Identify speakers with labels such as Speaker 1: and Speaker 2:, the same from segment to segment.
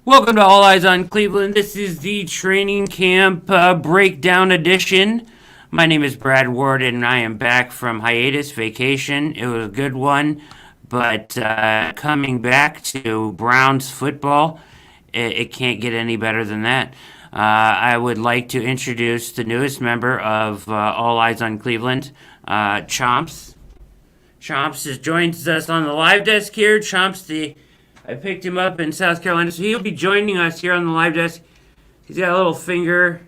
Speaker 1: Welcome to All Eyes on Cleveland. This is the training camp breakdown edition. My name is Brad Ward, and I am back from hiatus vacation. It was a good one, but coming back to Browns football, it can't get any better than that. I would like to introduce the newest member of All Eyes on Cleveland, Chomps. Chomps has joined us on the live desk here. I picked him up in South Carolina, so he'll be joining us here on the live desk. He's got a little finger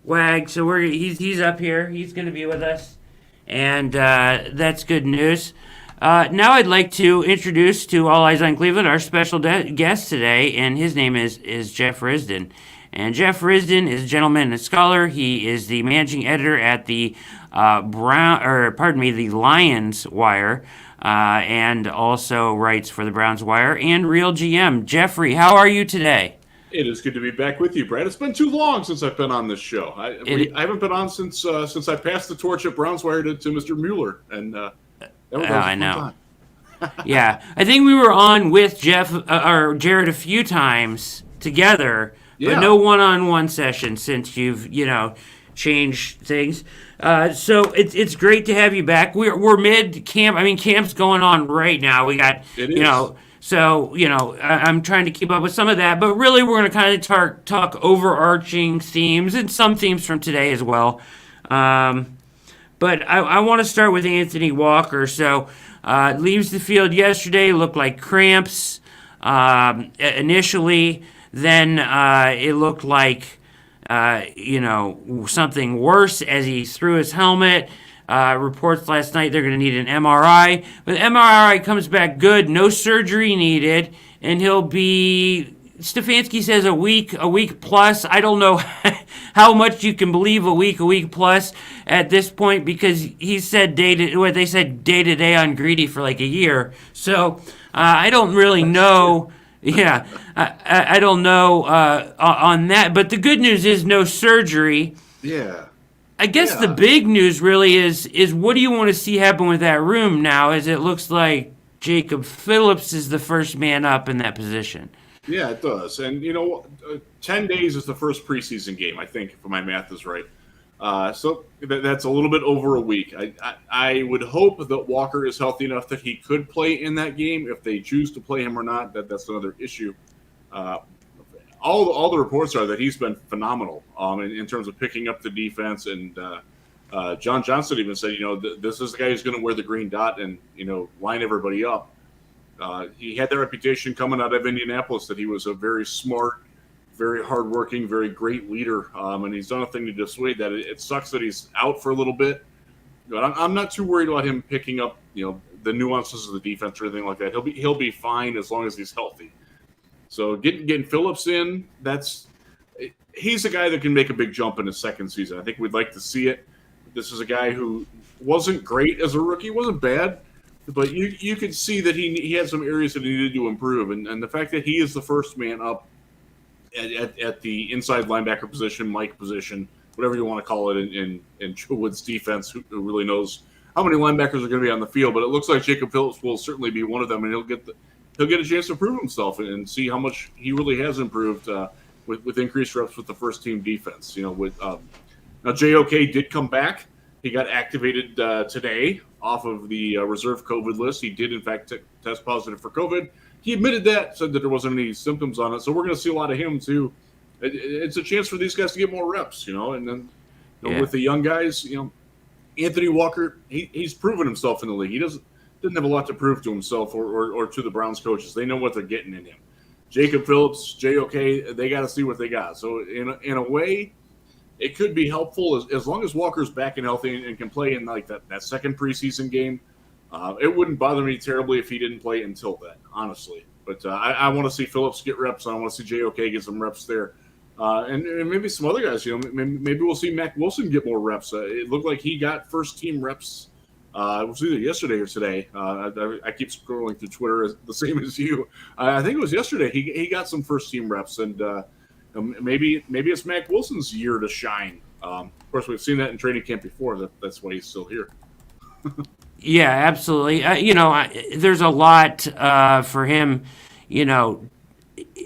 Speaker 1: wag, so he's up here. He's going to be with us, and that's good news. Now I'd like to introduce to All Eyes on Cleveland our special guest today, and his name is Jeff Risden. And Jeff Risden is a gentleman and a scholar. He is the managing editor at the the Lions Wire, and also writes for the Browns Wire and Real GM. Jeffrey, how are you today?
Speaker 2: It is good to be back with you, Brad. It's been too long since I've been on this show. I haven't been on since I passed the torch at Browns Wire to Mr. Mueller, and that was a fun time.
Speaker 1: Yeah, I think we were on with Jeff or Jared a few times together, but no one-on-one session since you've changed things. So it's great to have you back. We're mid camp. I mean, camp's going on right now. We got I'm trying to keep up with some of that, but really we're going to kind of talk overarching themes and some themes from today as well. But I want to start with Anthony Walker. So leaves the field yesterday, looked like cramps initially. Then it looked like something worse as he threw his helmet. Reports last night they're going to need an MRI, but the MRI comes back good, no surgery needed, and he'll be. Stefanski says a week plus. I don't know how much you can believe a week plus at this point because he said day to day on Greedy for like a year. So I don't really know. Yeah, I don't know on that. But the good news is no surgery.
Speaker 2: Yeah.
Speaker 1: I guess the big news really is what do you want to see happen with that room now, as it looks like Jacob Phillips is the first man up in that position.
Speaker 2: Yeah, it does. And, 10 days is the first preseason game, I think, if my math is right. So that's a little bit over a week. I would hope that Walker is healthy enough that he could play in that game. If they choose to play him or not, that's another issue. All the reports are that he's been phenomenal in terms of picking up the defense. And John Johnson even said, this is the guy who's going to wear the green dot and, line everybody up. He had that reputation coming out of Indianapolis that he was a very smart, very hardworking, very great leader, and he's done nothing to dissuade that. It sucks that he's out for a little bit, but I'm not too worried about him picking up, the nuances of the defense or anything like that. He'll be fine as long as he's healthy. So getting Phillips in, he's a guy that can make a big jump in his second season. I think we'd like to see it. This is a guy who wasn't great as a rookie, wasn't bad. But you could see that he had some areas that he needed to improve. And the fact that he is the first man up at the inside linebacker position, Mike position, whatever you want to call it in Wood's defense, who really knows how many linebackers are going to be on the field. But it looks like Jacob Phillips will certainly be one of them, and he'll get a chance to prove himself and see how much he really has improved with increased reps with the first team defense. Now JOK did come back. He got activated today off of the reserve COVID list. He did, in fact, test positive for COVID. He admitted that, said that there wasn't any symptoms on it. So we're going to see a lot of him, too. It's a chance for these guys to get more reps, and then with the young guys, Anthony Walker, he's proven himself in the league. He didn't have a lot to prove to himself or to the Browns coaches. They know what they're getting in him. Jacob Phillips, JOK, they got to see what they got. So in a way, it could be helpful as long as Walker's back and healthy and can play in like that second preseason game. It wouldn't bother me terribly if he didn't play until then, honestly. But I want to see Phillips get reps. And I want to see JOK get some reps there. And maybe some other guys, maybe we'll see Mac Wilson get more reps. It looked like he got first team reps. It was either yesterday or today. I keep scrolling through Twitter the same as you. I think it was yesterday. He got some first team reps, and maybe it's Mac Wilson's year to shine. Of course, we've seen that in training camp before. That's why he's still here.
Speaker 1: Yeah, absolutely. There's a lot for him.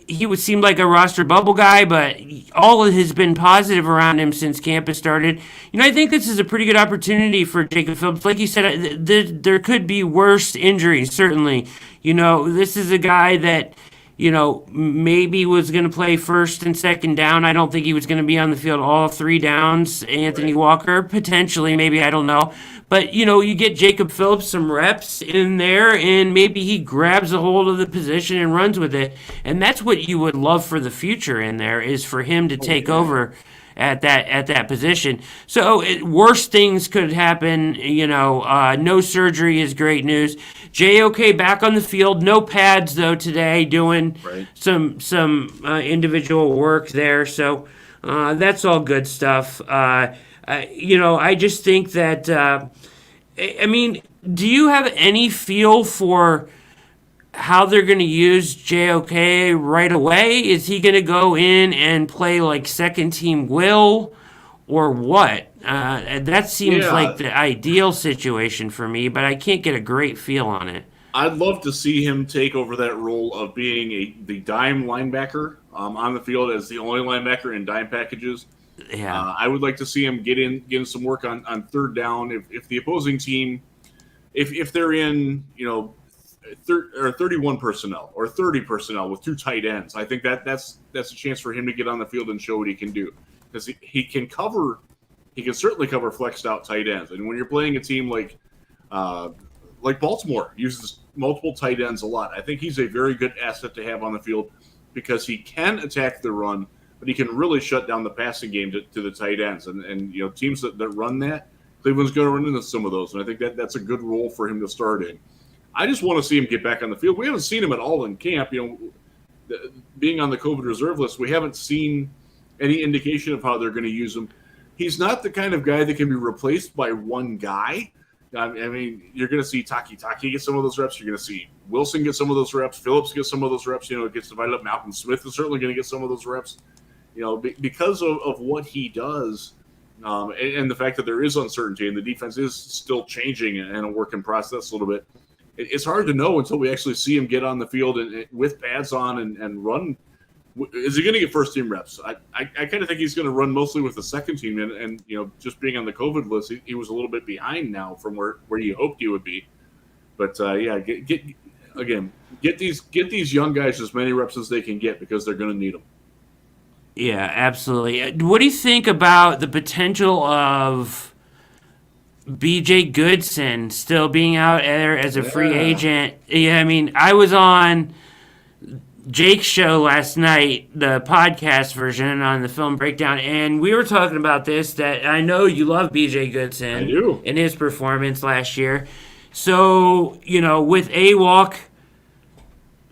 Speaker 1: he would seem like a roster bubble guy, but all has been positive around him since camp has started. I think this is a pretty good opportunity for Jacob Phillips. Like you said, there could be worse injuries, certainly. This is a guy that, maybe was going to play first and second down. I don't think he was going to be on the field all three downs. Anthony Walker, potentially, maybe, I don't know. But, you get Jacob Phillips some reps in there, and maybe he grabs a hold of the position and runs with it. And that's what you would love for the future in there, is for him to take over at that position. So worse things could happen. No surgery is great news. JOK back on the field, no pads though today, doing some individual work there. So that's all good stuff. I just think that. Do you have any feel for how they're going to use JOK right away? Is he going to go in and play like second team will, or what? That seems like the ideal situation for me, but I can't get a great feel on it.
Speaker 2: I'd love to see him take over that role of being the dime linebacker on the field as the only linebacker in dime packages.
Speaker 1: Yeah,
Speaker 2: I would like to see him get in some work on third down. If the opposing team, if they're in 31 personnel or 30 personnel with two tight ends, I think that's a chance for him to get on the field and show what he can do, because he can certainly cover flexed out tight ends. And when you're playing a team like Baltimore uses multiple tight ends a lot, I think he's a very good asset to have on the field, because he can attack the run, but he can really shut down the passing game to the tight ends. And teams that run that, Cleveland's going to run into some of those, and I think that's a good role for him to start in. I just want to see him get back on the field. We haven't seen him at all in camp. Being on the COVID reserve list, we haven't seen any indication of how they're going to use him. He's not the kind of guy that can be replaced by one guy. You're going to see Taki get some of those reps. You're going to see Wilson get some of those reps. Phillips get some of those reps. It gets divided up. Malcolm Smith is certainly going to get some of those reps. Because of what he does, and the fact that there is uncertainty and the defense is still changing and a work in process a little bit. It's hard to know until we actually see him get on the field and with pads on and run. Is he going to get first team reps? I kind of think he's going to run mostly with the second team, and just being on the COVID list, he was a little bit behind now from where you hoped he would be. But get these young guys as many reps as they can get, because they're going to need them.
Speaker 1: Yeah, absolutely. What do you think about the potential of BJ Goodson still being out there as a free agent? Yeah, I was on Jake's show last night, the podcast version on the film breakdown, and we were talking about this, that I know you love BJ Goodson.
Speaker 2: I do.
Speaker 1: In his performance last year. So, with A-Walk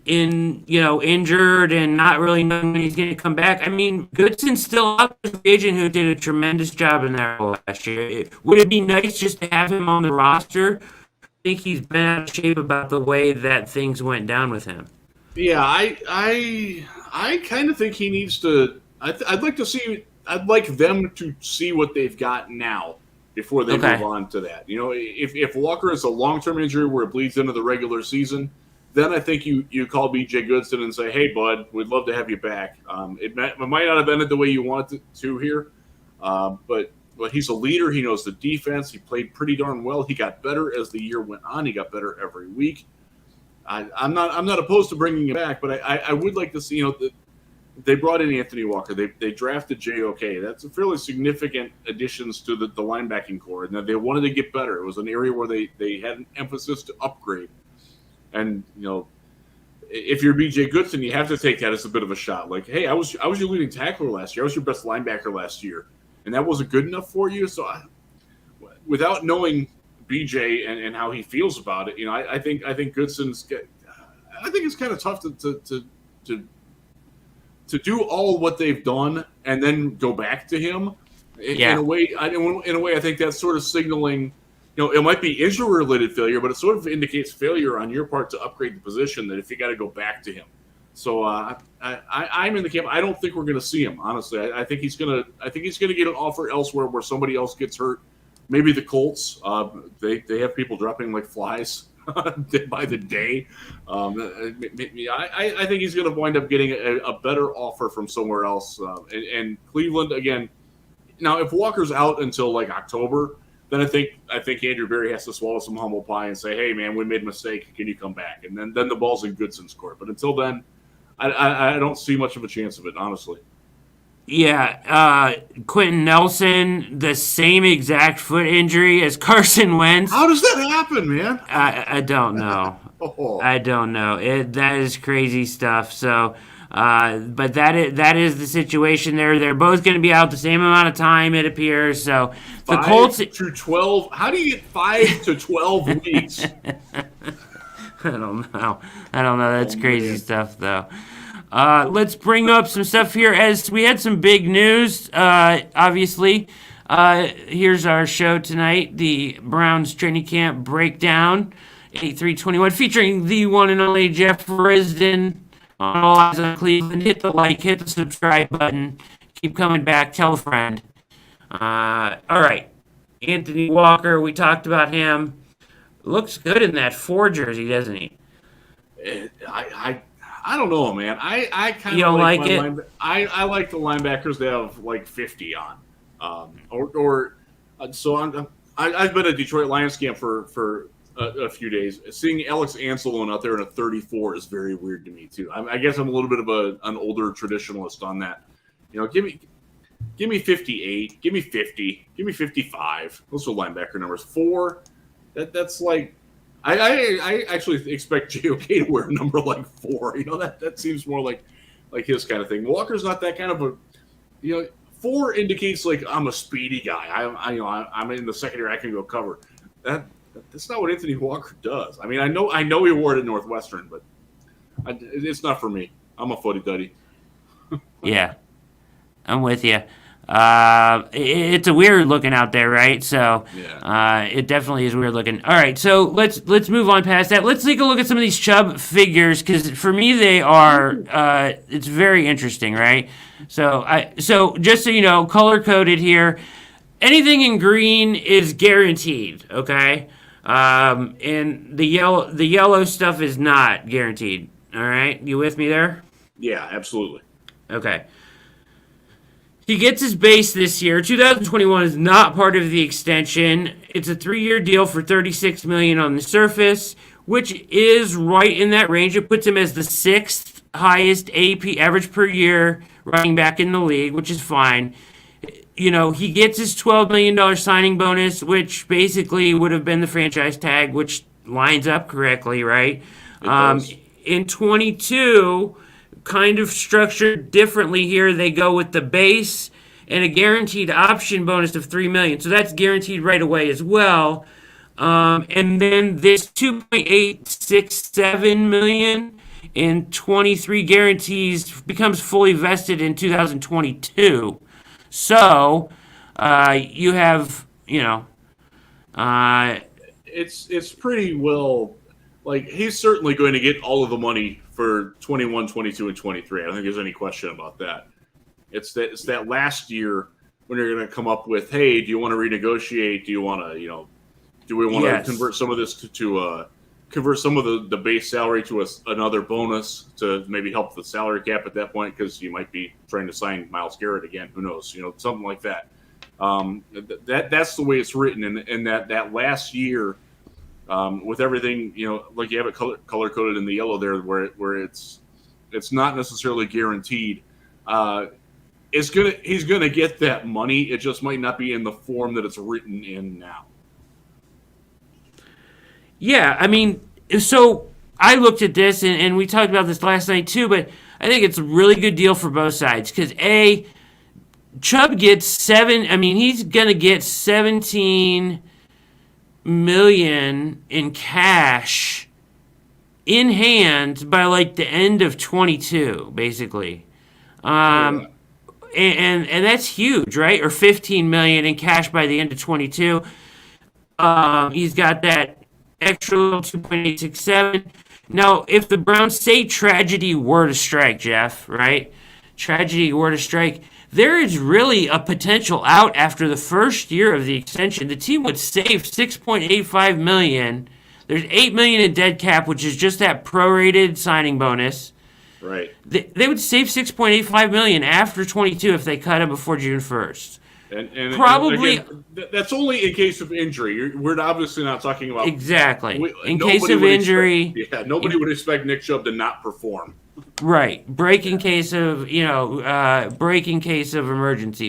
Speaker 1: injured and not really knowing when he's going to come back, Goodson's still out as an agent who did a tremendous job in that role last year. Would it be nice just to have him on the roster? I think he's been out of shape about the way that things went down with him.
Speaker 2: Yeah, I kind of think he needs to. I'd like them to see what they've got now before they move on to that. If Walker is a long-term injury where it bleeds into the regular season, then I think you call B.J. Goodson and say, hey, bud, we'd love to have you back. It might not have ended the way you want it to here, but he's a leader. He knows the defense. He played pretty darn well. He got better as the year went on. He got better every week. I'm not opposed to bringing him back, but I would like to see, they brought in Anthony Walker. They drafted JOK. That's a fairly significant additions to the linebacking core, and they wanted to get better. It was an area where they had an emphasis to upgrade. And, if you're B.J. Goodson, you have to take that as a bit of a shot. Like, hey, I was your leading tackler last year. I was your best linebacker last year. And that wasn't good enough for you? So without knowing BJ and how he feels about it, I think Goodson's. I think it's kind of tough to do all what they've done and then go back to him. In a way, I think that's sort of signaling. It might be injury-related failure, but it sort of indicates failure on your part to upgrade the position. That if you got to go back to him, so I'm in the camp. I don't think we're going to see him. Honestly, I think he's going to get an offer elsewhere where somebody else gets hurt. Maybe the Colts. They have people dropping like flies by the day. I think he's going to wind up getting a better offer from somewhere else. And Cleveland again. Now, if Walker's out until like October, then I think Andrew Berry has to swallow some humble pie and say, "Hey, man, we made a mistake. Can you come back?" And then the ball's in Goodson's court. But until then, I don't see much of a chance of it, honestly.
Speaker 1: Yeah, Quentin Nelson, the same exact foot injury as Carson Wentz.
Speaker 2: How does that happen, man?
Speaker 1: I don't know. I don't know. That is crazy stuff. So, but that is the situation there. They're both going to be out the same amount of time, it appears. So the Colts
Speaker 2: to 12. How do you get 5 to 12 weeks?
Speaker 1: I don't know. That's crazy stuff, though. Let's bring up some stuff here as we had some big news, obviously. Here's our show tonight, the Browns training camp breakdown, 8/3/21, featuring the one and only Jeff Risden on All Eyes on Cleveland. Hit the like, hit the subscribe button. Keep coming back. Tell a friend. All right. Anthony Walker, we talked about him. Looks good in that 4 jersey, doesn't he?
Speaker 2: I don't know, man. I kind of like it. I like the linebackers that have like 50 on, so I've been at Detroit Lions camp for a few days. Seeing Alex Anzalone out there in a 34 is very weird to me too. I guess I'm a little bit of an older traditionalist on that. Give me 58, give me 50, give me 55. Those are linebacker numbers. 4, that's like. I actually expect JOK to wear a number like 4. That seems more like his kind of thing. Walker's not that kind of a. 4 indicates like I'm a speedy guy. I'm in the secondary. I can go cover. That's not what Anthony Walker does. I mean, I know he wore it at Northwestern, but it's not for me. I'm a footy-duddy.
Speaker 1: Yeah, I'm with you. It's a weird looking out there, right? So,
Speaker 2: yeah.
Speaker 1: It definitely is weird looking. All right, so let's move on past that. Let's take a look at some of these Chubb figures because for me they are it's very interesting, right? So just so you know, color coded here. Anything in green is guaranteed, okay? And the yellow stuff is not guaranteed. All right, you with me there?
Speaker 2: Yeah, absolutely.
Speaker 1: Okay. He gets his base this year. 2021 is not part of the extension. It's a 3-year deal for $36 million on the surface, which is right in that range. It puts him as the 6th highest AP average per year running back in the league, which is fine. He gets his $12 million signing bonus, which basically would have been the franchise tag, which lines up correctly, right? In 22, kind of structured differently here. They go with the base and a guaranteed option bonus of $3 million. So that's guaranteed right away as well. And then this $2.867 million in 23 guarantees becomes fully vested in 2022. So you have,
Speaker 2: it's pretty well. Like, he's certainly going to get all of the money for 21, 22, and 23. I don't think there's any question about that. It's that last year when you're going to come up with, hey, do you want to renegotiate? Do you want to, do we want to convert some of this to convert some of the base salary to another bonus to maybe help the salary cap at that point because you might be trying to sign Myles Garrett again. Who knows? Something like that. That's the way it's written. And that last year, with everything, like you have it color coded in the yellow there, where it's not necessarily guaranteed. He's gonna get that money. It just might not be in the form that it's written in now.
Speaker 1: Yeah, I mean, so I looked at this and we talked about this last night too, but I think it's a really good deal for both sides because Chubb gets he's gonna get $17 million in cash in hand by like the end of 22, basically. And that's huge, right? Or $15 million in cash by the end of 22. He's got that extra little 2.867. Now, if the Browns say tragedy were to strike, Jeff, right? Tragedy were to strike, there is really a potential out after the first year of the extension. The team would save $6.85 million. There's $8 million in dead cap, which is just that prorated signing bonus.
Speaker 2: Right.
Speaker 1: They would save $6.85 million after 22 if they cut him before June 1st.
Speaker 2: And
Speaker 1: Probably.
Speaker 2: and again, that's only in case of injury. We're obviously not talking about
Speaker 1: Exactly. In case of injury.
Speaker 2: Nobody would expect Nick Chubb to not perform.
Speaker 1: Right. Break in case of emergency,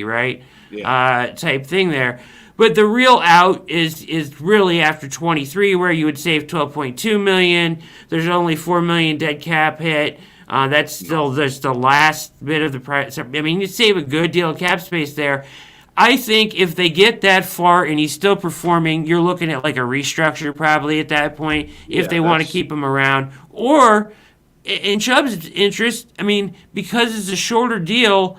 Speaker 1: right?
Speaker 2: Yeah.
Speaker 1: Type thing there. But the real out is really after 23, where you would save $12.2 million. There's only $4 million dead cap hit. That's still just the last bit of the price. I mean, you save a good deal of cap space there. I think if they get that far and he's still performing, you're looking at like a restructure probably at that point if they want to keep him around. Or, in Chubb's interest, I mean, because it's a shorter deal,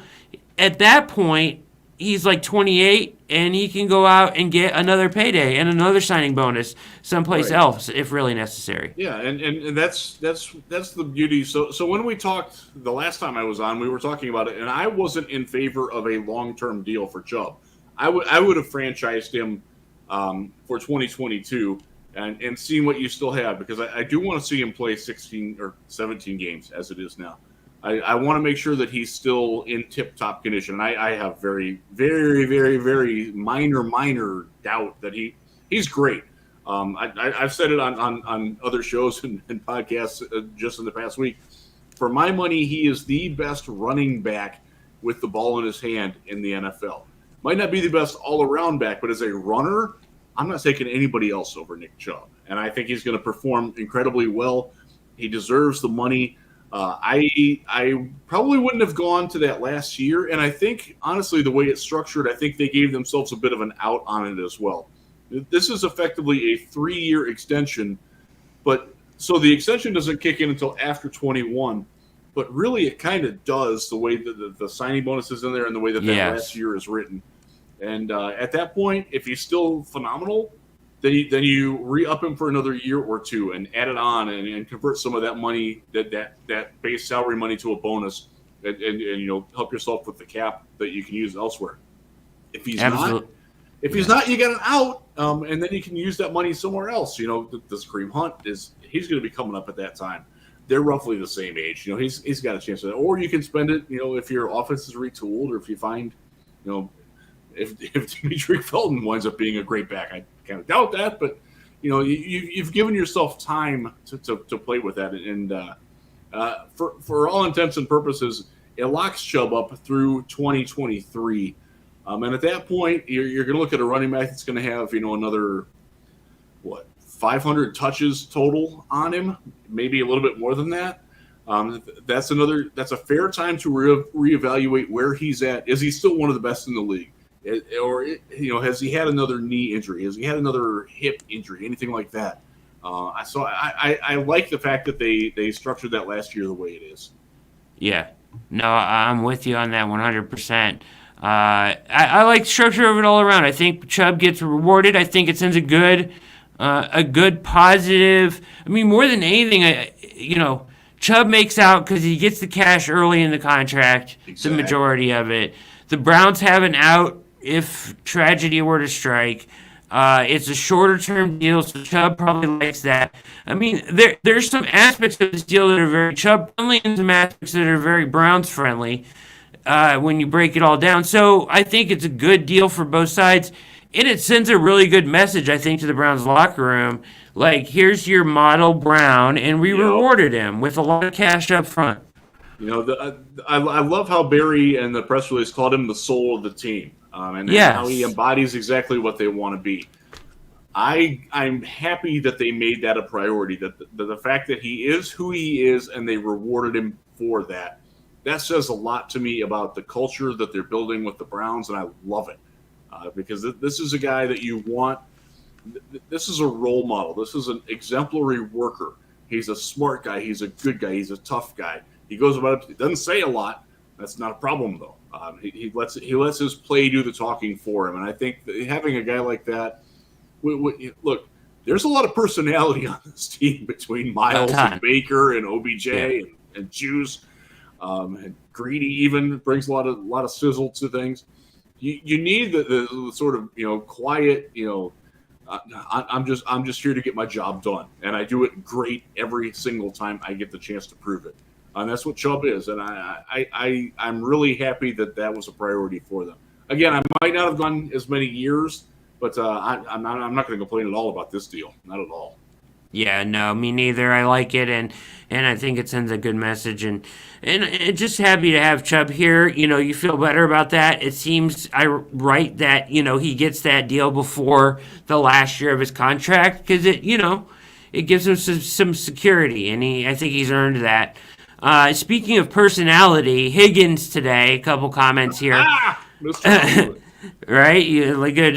Speaker 1: at that point, he's like 28 and he can go out and get another payday and another signing bonus someplace else if really necessary.
Speaker 2: Yeah, and that's the beauty. So when we talked the last time I was on, we were talking about it, and I wasn't in favor of a long-term deal for Chubb. I would have franchised him for 2022 and seeing what you still have, because I do want to see him play 16 or 17 games as it is now. I want to make sure that he's still in tip-top condition. I have very, very, very, very minor doubt that he's great. I've said it on other shows and podcasts just in the past week. For my money, he is the best running back with the ball in his hand in the NFL. Might not be the best all-around back, but as a runner, I'm not taking anybody else over Nick Chubb. And I think he's going to perform incredibly well. He deserves the money. I probably wouldn't have gone to that last year, and I think, honestly, the way it's structured, I think they gave themselves a bit of an out on it as well. This is effectively a 3-year extension, but so the extension doesn't kick in until after 21, but really it kind of does the way that the signing bonus is in there and the way that last year is written. And at that point, if he's still phenomenal, then you re-up him for another year or two and add it on and convert some of that money, that base salary money, to a bonus, and help yourself with the cap that you can use elsewhere. If he's not, you got an out, and then you can use that money somewhere else. The Kareem Hunt he's going to be coming up at that time. They're roughly the same age. He's got a chance of that. Or you can spend it, if your offense is retooled, or if you find, if Dimitri Felton winds up being a great back. I kind of doubt that, but you've given yourself time to play with that, and for all intents and purposes, it locks Chubb up through 2023, and at that point, you're going to look at a running back that's going to have another 500 touches total on him, maybe a little bit more than that. That's a fair time to reevaluate where he's at. Is he still one of the best in the league? Or has he had another knee injury? Has he had another hip injury? Anything like that? So I like the fact that they structured that last year the way it is.
Speaker 1: Yeah, no, I'm with you on that 100%. I like the structure of it all around. I think Chubb gets rewarded. I think it sends a good positive. I mean, more than anything, Chubb makes out because he gets the cash early in the contract, the majority of it. The Browns have an out if tragedy were to strike. It's a shorter-term deal, so Chubb probably likes that. I mean, there's some aspects of this deal that are very Chubb-friendly and some aspects that are very Browns-friendly when you break it all down. So I think it's a good deal for both sides, and it sends a really good message, I think, to the Browns locker room. Like, here's your model Brown, and we rewarded him with a lot of cash up front.
Speaker 2: I love how Barry and the press release called him the soul of the team, and how he embodies exactly what they want to be. I'm happy that they made that a priority, that the fact that he is who he is and they rewarded him for that. That says a lot to me about the culture that they're building with the Browns, and I love it because this is a guy that you want. This is a role model. This is an exemplary worker. He's a smart guy. He's a good guy. He's a tough guy. He goes about it. He doesn't say a lot. That's not a problem, though. He lets his play do the talking for him, and I think that having a guy like that. Look, there's a lot of personality on this team between Miles and Baker and OBJ and Juice, and Greedy even brings a lot of sizzle to things. You need the sort of quiet I'm just here to get my job done, and I do it great every single time I get the chance to prove it. And that's what Chubb is, and I'm really happy that was a priority for them. Again, I might not have gone as many years, but I'm not going to complain at all about this deal, not at all.
Speaker 1: Yeah, no, me neither. I like it, and I think it sends a good message, and just happy to have Chubb here. You feel better about that. It seems right that he gets that deal before the last year of his contract because it gives him some security, and I think he's earned that. Speaking of personality, Higgins today. A couple comments here. Right, you look good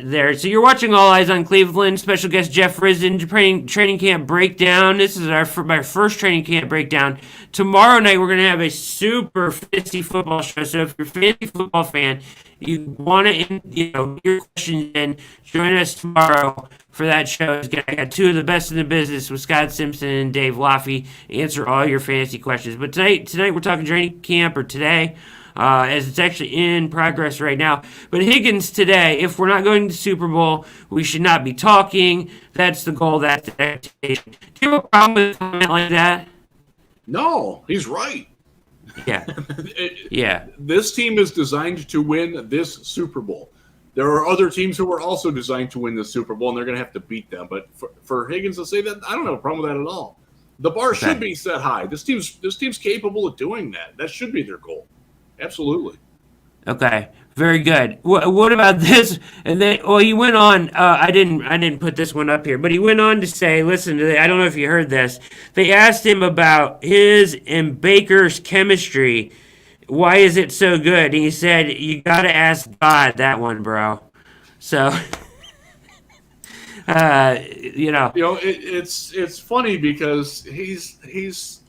Speaker 1: there. So you're watching All Eyes on Cleveland. Special guest Jeff Risden, training camp breakdown. This is my first training camp breakdown. Tomorrow night we're gonna have a super fantasy football show. So if you're a fantasy football fan, you want to your questions in, join us tomorrow for that show. I got two of the best in the business with Scott Simpson and Dave Laffey. Answer all your fantasy questions. But tonight we're talking training camp, or today. As it's actually in progress right now. But Higgins today, if we're not going to the Super Bowl, we should not be talking. That's the goal. That's the expectation. Do you have a problem with a comment like that?
Speaker 2: No, he's right.
Speaker 1: Yeah. Yeah.
Speaker 2: This team is designed to win this Super Bowl. There are other teams who are also designed to win the Super Bowl, and they're going to have to beat them. But for Higgins to say that, I don't have a problem with that at all. The bar should be set high. This team's capable of doing that. That should be their goal. Absolutely.
Speaker 1: Okay, very good. What about this? And then, he went on. I didn't put this one up here, but he went on to say, "Listen, I don't know if you heard this. They asked him about his and Baker's chemistry. Why is it so good?" And he said, "You got to ask God that one, bro." So,
Speaker 2: it's funny because he's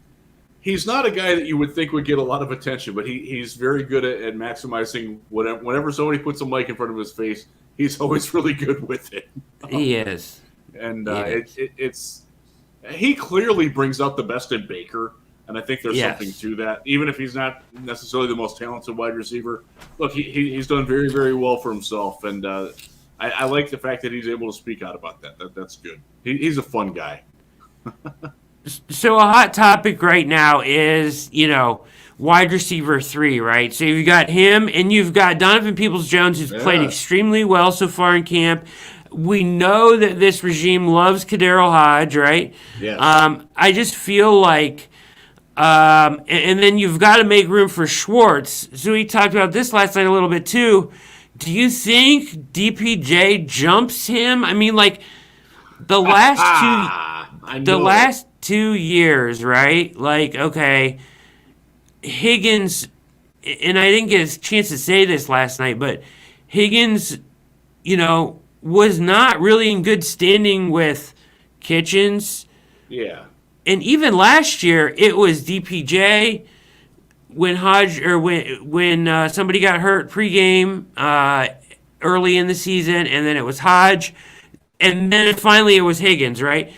Speaker 2: not a guy that you would think would get a lot of attention, but he's very good at maximizing whenever somebody puts a mic in front of his face, he's always really good with it.
Speaker 1: He is.
Speaker 2: And he clearly brings out the best in Baker, and I think there's something to that. Even if he's not necessarily the most talented wide receiver, look, he's done very, very well for himself, and I like the fact that he's able to speak out about that. That's good. He's a fun guy.
Speaker 1: So a hot topic right now is, wide receiver 3, right? So you've got him, and you've got Donovan Peoples-Jones, who's played extremely well so far in camp. We know that this regime loves Kadero Hodge, right?
Speaker 2: Yes.
Speaker 1: I just feel like, and then you've got to make room for Schwartz. So we talked about this last night a little bit too. Do you think DPJ jumps him? I mean, like the last last 2 years, right? Like, okay, Higgins, and I didn't get a chance to say this last night, but Higgins, was not really in good standing with Kitchens.
Speaker 2: Yeah.
Speaker 1: And even last year, it was DPJ when Hodge, or when somebody got hurt pregame early in the season, and then it was Hodge, and then finally it was Higgins, right?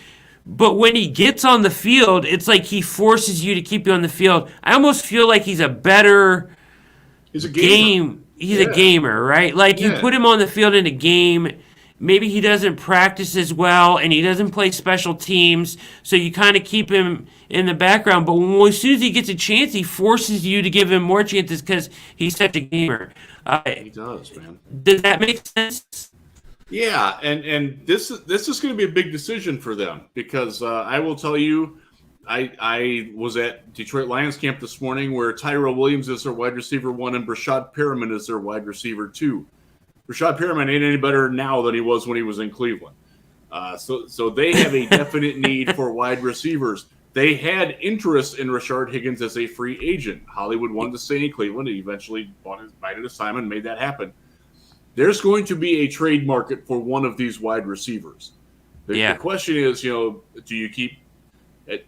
Speaker 1: But when he gets on the field, it's like he forces you to keep you on the field. I almost feel like he's a better
Speaker 2: He's a gamer.
Speaker 1: He's a gamer, right? Like you put him on the field in a game, maybe he doesn't practice as well, and he doesn't play special teams, so you kind of keep him in the background. But as soon as he gets a chance, he forces you to give him more chances because he's such a gamer.
Speaker 2: He does, man.
Speaker 1: Does that make sense?
Speaker 2: Yeah, and this is going to be a big decision for them because I will tell you, I was at Detroit Lions camp this morning where Tyrell Williams is their wide receiver 1 and Brashad Perriman is their wide receiver 2. Brashad Perriman ain't any better now than he was when he was in Cleveland. So they have a definite need for wide receivers. They had interest in Rashard Higgins as a free agent. Hollywood wanted to stay in Cleveland. He eventually bided his time and made that happen. There's going to be a trade market for one of these wide receivers. The question is, do you keep?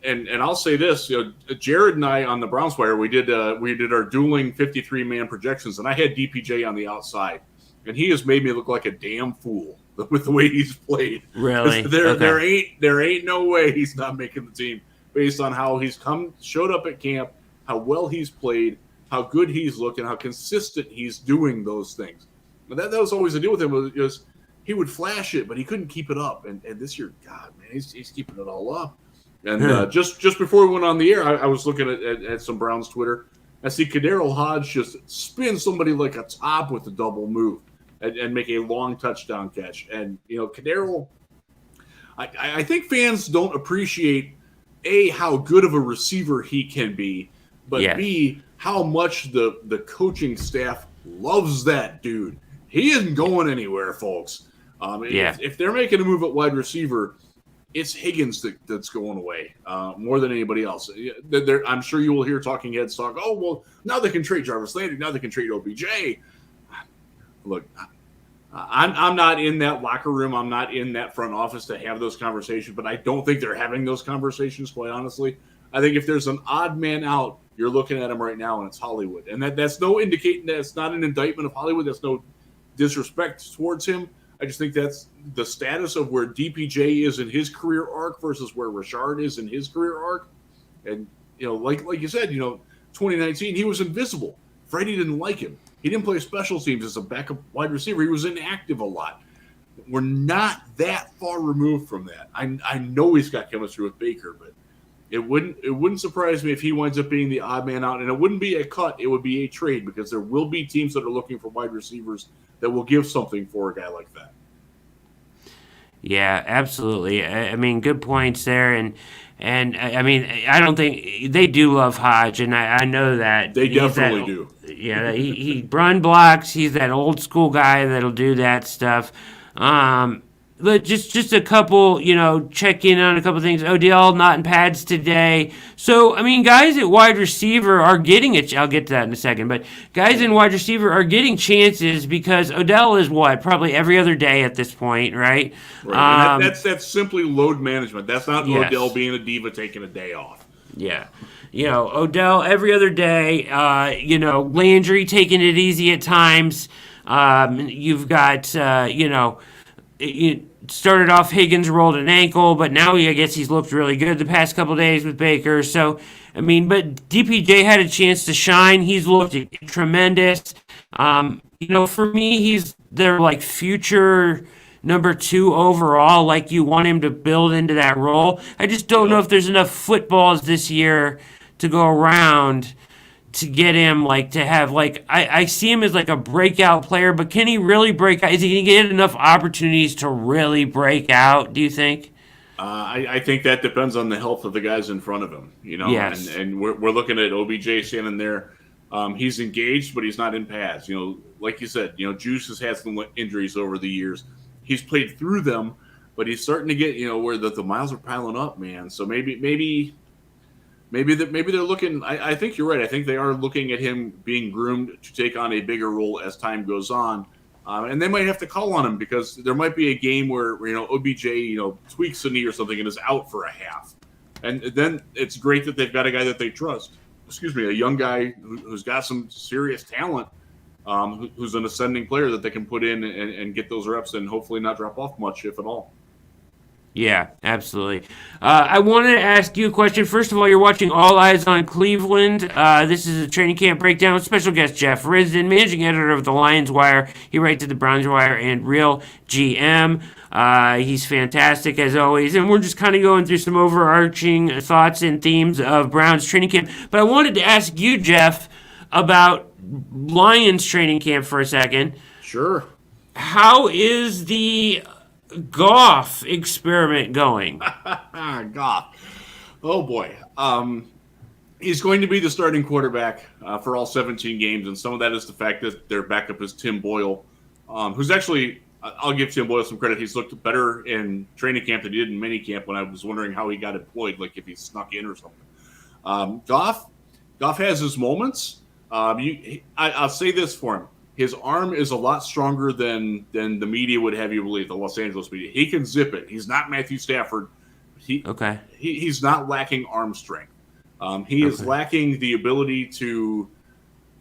Speaker 2: And I'll say this, Jared and I on the Browns Wire, we did our dueling 53-man projections, and I had DPJ on the outside, and he has made me look like a damn fool with the way he's played.
Speaker 1: Really?
Speaker 2: There ain't no way he's not making the team based on how he's showed up at camp, how well he's played, how good he's looked, and how consistent he's doing those things. But that was always the deal with him. he would flash it, but he couldn't keep it up. And this year, God, man, he's keeping it all up. And just before we went on the air, I was looking at some Browns Twitter. I see Kadarius Hodge just spin somebody like a top with a double move and make a long touchdown catch. And, Kadarius, I think fans don't appreciate, A, how good of a receiver he can be, but
Speaker 1: yes.
Speaker 2: B, how much the coaching staff loves that dude. He isn't going anywhere, folks. If they're making a move at wide receiver, it's Higgins that's going away more than anybody else. I'm sure you will hear talking heads talk, oh, well, now they can trade Jarvis Landry. Now they can trade OBJ. Look, I'm not in that locker room. I'm not in that front office to have those conversations, but I don't think they're having those conversations, quite honestly. I think if there's an odd man out, you're looking at him right now, and it's Hollywood. And that's no indicating that it's not an indictment of Hollywood. That's no disrespect towards him. I just think that's the status of where DPJ is in his career arc versus where Rashard is in his career arc. And, like you said, 2019, he was invisible. Freddie didn't like him. He didn't play special teams as a backup wide receiver. He was inactive a lot. We're not that far removed from that. I know he's got chemistry with Baker, but it wouldn't surprise me if he winds up being the odd man out. And it wouldn't be a cut. It would be a trade because there will be teams that are looking for wide receivers that will give something for a guy like that.
Speaker 1: Yeah, absolutely. I mean, good points there, and I mean, I don't think they do love Hodge, and I know that
Speaker 2: they definitely do.
Speaker 1: Yeah, he run blocks. He's that old school guy that'll do that stuff. But just a couple, check in on a couple things. Odell not in pads today. So, I mean, guys at wide receiver are getting it. I'll get to that in a second. But guys in wide receiver are getting chances because Odell is probably every other day at this point, right?
Speaker 2: Right. That's simply load management. That's not Odell being a diva taking a day off.
Speaker 1: Yeah. Odell every other day. Landry taking it easy at times. You've got, it started off Higgins rolled an ankle, but now I guess he's looked really good the past couple days with Baker. So, I mean, but DPJ had a chance to shine. He's looked tremendous. For me, he's their future number 2 overall. You want him to build into that role. I just don't know if there's enough footballs this year to go around to get him to have I see him as a breakout player, but can he really break out? Is he going to get enough opportunities to really break out, do you think?
Speaker 2: I think that depends on the health of the guys in front of him,
Speaker 1: Yes.
Speaker 2: And we're looking at OBJ standing there. He's engaged, but he's not in pads. Like you said, Juice has had some injuries over the years. He's played through them, but he's starting to get, where the miles are piling up, man. So maybe they're looking. I think you're right. I think they are looking at him being groomed to take on a bigger role as time goes on, and they might have to call on him because there might be a game where OBJ tweaks a knee or something and is out for a half, and then it's great that they've got a guy that they trust. A young guy who's got some serious talent, who's an ascending player that they can put in and get those reps and hopefully not drop off much, if at all.
Speaker 1: Yeah, absolutely. I wanted to ask you a question. First of all, you're watching All Eyes on Cleveland. This is a training camp breakdown with special guest Jeff Risden, managing editor of the Lions Wire. He writes at the Browns Wire and Real GM. He's fantastic as always, and we're just kind of going through some overarching thoughts and themes of Browns training camp. But I wanted to ask you, Jeff, about Lions training camp for a second.
Speaker 2: Sure.
Speaker 1: How is the Goff experiment going?
Speaker 2: Goff. Oh, boy. He's going to be the starting quarterback for all 17 games, and some of that is the fact that their backup is Tim Boyle, who's actually, I'll give Tim Boyle some credit. He's looked better in training camp than he did in minicamp when I was wondering how he got employed, if he snuck in or something. Goff has his moments. I'll say this for him. His arm is a lot stronger than the media would have you believe, the Los Angeles media. He can zip it. He's not Matthew Stafford. He's not lacking arm strength. He is lacking the ability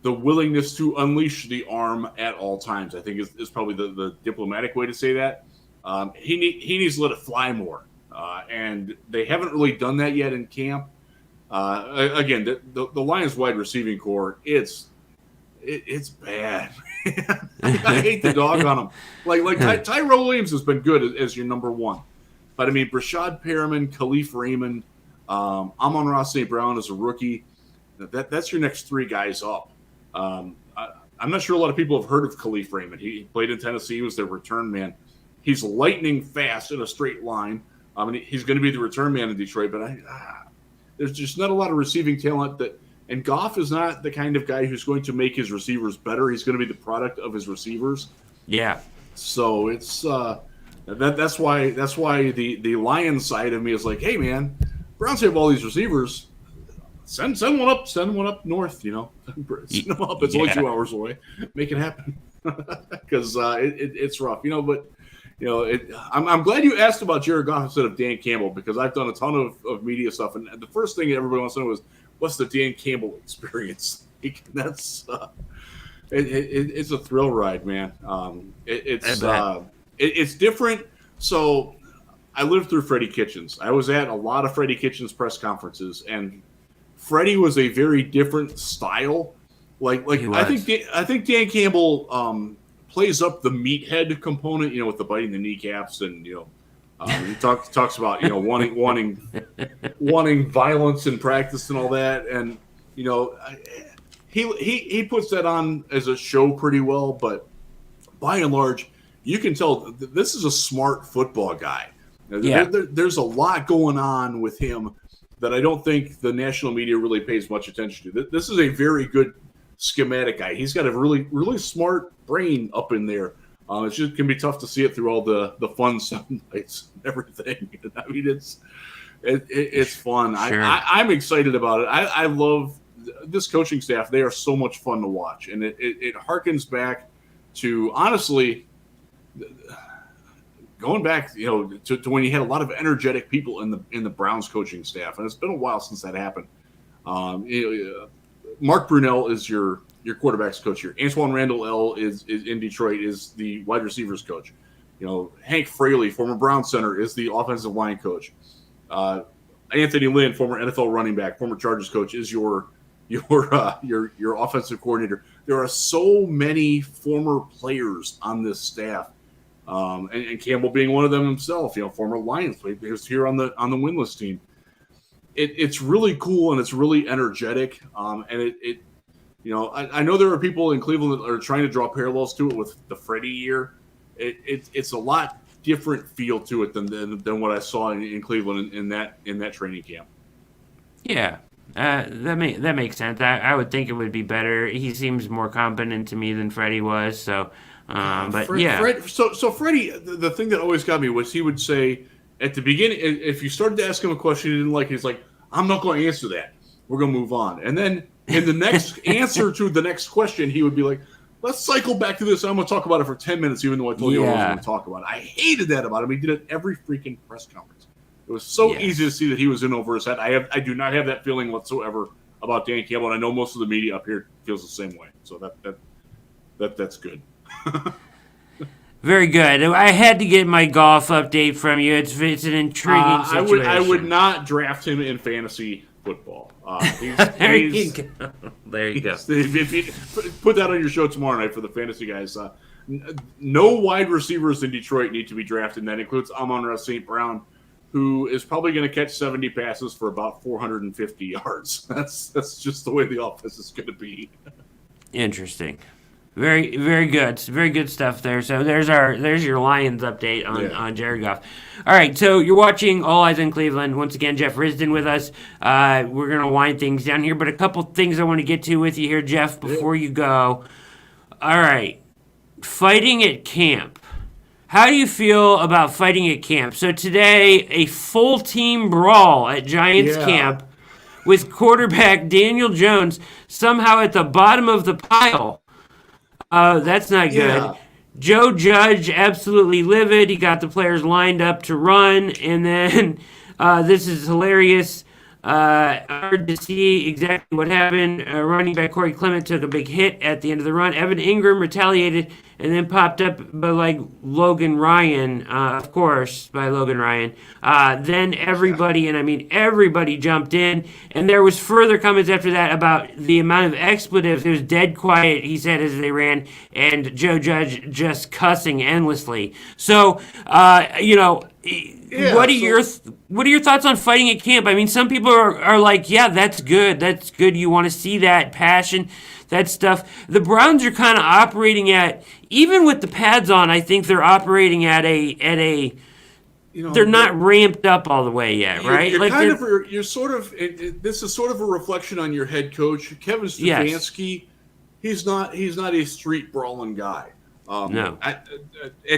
Speaker 2: the willingness to unleash the arm at all times, I think is probably the diplomatic way to say that. He needs to let it fly more. And they haven't really done that yet in camp. Again, the Lions wide receiving core, it's it's bad. I hate the dog on him. Tyrell Williams has been good as your number one. But, I mean, Brashad Perriman, Khalif Raymond, Amon-Ra St. Brown as a rookie, that's your next three guys up. I'm not sure a lot of people have heard of Khalif Raymond. He played in Tennessee. He was their return man. He's lightning fast in a straight line. I mean, he's going to be the return man in Detroit, but there's just not a lot of receiving talent and Goff is not the kind of guy who's going to make his receivers better. He's going to be the product of his receivers.
Speaker 1: Yeah.
Speaker 2: So it's that's why the Lions side of me is like, hey man, Browns have all these receivers. Send one up north, Send them up. It's only 2 hours away. Make it happen. Because it's rough, But I'm glad you asked about Jared Goff instead of Dan Campbell, because I've done a ton of media stuff, and the first thing everybody wants to know is what's the Dan Campbell experience. That's it's a thrill ride, man. It's different. So I lived through Freddie Kitchens. I was at a lot of Freddie Kitchens press conferences, and Freddie was a very different style. I think Dan Campbell plays up the meathead component, with the biting the kneecaps, and he talks about wanting violence in practice and all that, and he puts that on as a show pretty well, but by and large, you can tell this is a smart football guy. There's a lot going on with him that I don't think the national media really pays much attention to. This is a very good schematic guy. He's got a really, really smart brain up in there. It's just can be tough to see it through all the fun sound bites and everything. I mean, it's fun. Sure. I'm excited about it. I love this coaching staff. They are so much fun to watch, and it harkens back to, honestly, going back, to when you had a lot of energetic people in the Browns coaching staff, and it's been a while since that happened. Mark Brunell is your quarterback's coach here. Antoine Randall L is in Detroit is the wide receivers coach. Hank Fraley, former Browns center, is the offensive line coach. Anthony Lynn, former NFL running back, former Chargers coach, is your offensive coordinator. There are so many former players on this staff. And Campbell being one of them himself, former Lions player, he was here on the winless team. It's really cool and it's really energetic. And I know there are people in Cleveland that are trying to draw parallels to it with the Freddie year. It's a lot different feel to it than what I saw in Cleveland in that training camp. Yeah.
Speaker 1: That makes sense. I would think it would be better. He seems more competent to me than Freddie was. So,
Speaker 2: So Freddie, the thing that always got me was he would say at the beginning, if you started to ask him a question he didn't like, he's like, "I'm not going to answer that. We're going to move on." And then in the next answer to the next question, he would be like, "Let's cycle back to this. I'm going to talk about it for 10 minutes, even though I told you I wasn't going to talk about it." I hated that about him. He did it every freaking press conference. It was so easy to see that he was in over his head. I do not have that feeling whatsoever about Dan Campbell, and I know most of the media up here feels the same way. So that's good.
Speaker 1: Very good. I had to get my golf update from you. It's an intriguing situation.
Speaker 2: I would not draft him in fantasy football.
Speaker 1: There you go.
Speaker 2: If you put that on your show tomorrow night for the fantasy guys. No wide receivers in Detroit need to be drafted, and that includes Amon-Ra St. Brown, who is probably going to catch 70 passes for about 450 yards. That's just the way the offense is going to be.
Speaker 1: Interesting. Very, very good. Very good stuff there. So there's your Lions update on Jared Goff. All right, so you're watching All Eyes on Cleveland. Once again, Jeff Risden with us. We're going to wind things down here, but a couple things I want to get to with you here, Jeff, before you go. All right, fighting at camp. How do you feel about fighting at camp? So today, a full team brawl at Giants camp with quarterback Daniel Jones somehow at the bottom of the pile. That's not good. Yeah. Joe Judge, absolutely livid. He got the players lined up to run, and then this is hilarious. Hard to see exactly what happened. Running back Corey Clement took a big hit at the end of the run. Evan Ingram retaliated and then popped up by like Logan Ryan, of course, by Logan Ryan. Then everybody, and I mean everybody, jumped in, and there was further comments after that about the amount of expletives. It was dead quiet, he said, as they ran, and Joe Judge just cussing endlessly. So,
Speaker 2: Yeah,
Speaker 1: what are your thoughts on fighting at camp? I mean, some people are like, yeah, that's good. That's good. You want to see that passion, that stuff. The Browns are kind of operating at, even with the pads on, I think they're operating at a they're not ramped up all the way yet, right?
Speaker 2: You're sort of this is sort of a reflection on your head coach, Kevin Stefanski.
Speaker 1: Yes.
Speaker 2: He's not a street brawling guy.
Speaker 1: No.
Speaker 2: At